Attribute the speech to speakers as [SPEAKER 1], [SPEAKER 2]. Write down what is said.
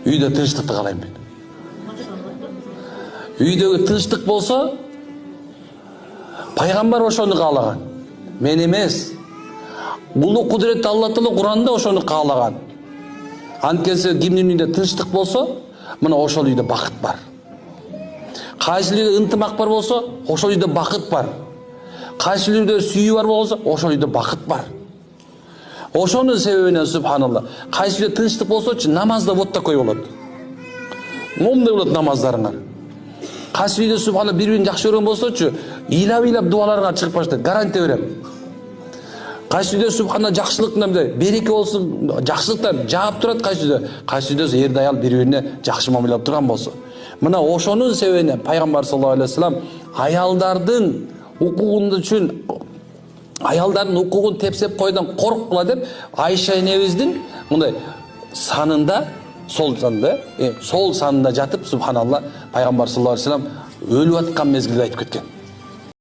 [SPEAKER 1] Үйдө тынчтыкты каалайм мен. Үйдөгү тынчтык болсо, пайгамбар ошону каалаган. Мен эмес. Улуу кудуретти Алла Таала Куранда ошону каалаган. Анткенсе кимдин үйүндө тынчтык болсо, мына ошол үйдө бакыт бар. Кайсы үйдө ынтымак бар болсо, ошол үйдө бакыт бар. Кайсы үйдө сүйүү бар болсо, ошол үйдө бакыт бар. Ошонун себебинен субханалла. Кайсы үйдө тынчтык болсочу, намазда вот такой болот. Момундай болот намаздарыңар. Кайсы үйдө субханалла бири-бирин жакшы көргөн болсочу, ыйлап дуаларга чыгып баштайт, гарантия берем. Кайсы үйдө субханалла жакшылыктан береке болсун, жакшылыктан жаап турат кайсы үйдө эрде аял бири-бирине жакшы мамиле турган болсо. Мына ошонун себебинен пайгамбар саллаллаху алейхи вассалам аялдардын укугун тепсеп койгондан корккула деп Айша энебиздин мындай санында, сол санында жатып субханалла пайгамбар саллаллаху алейхи вассалам өлүп аткан мезгилде айтып кеткен.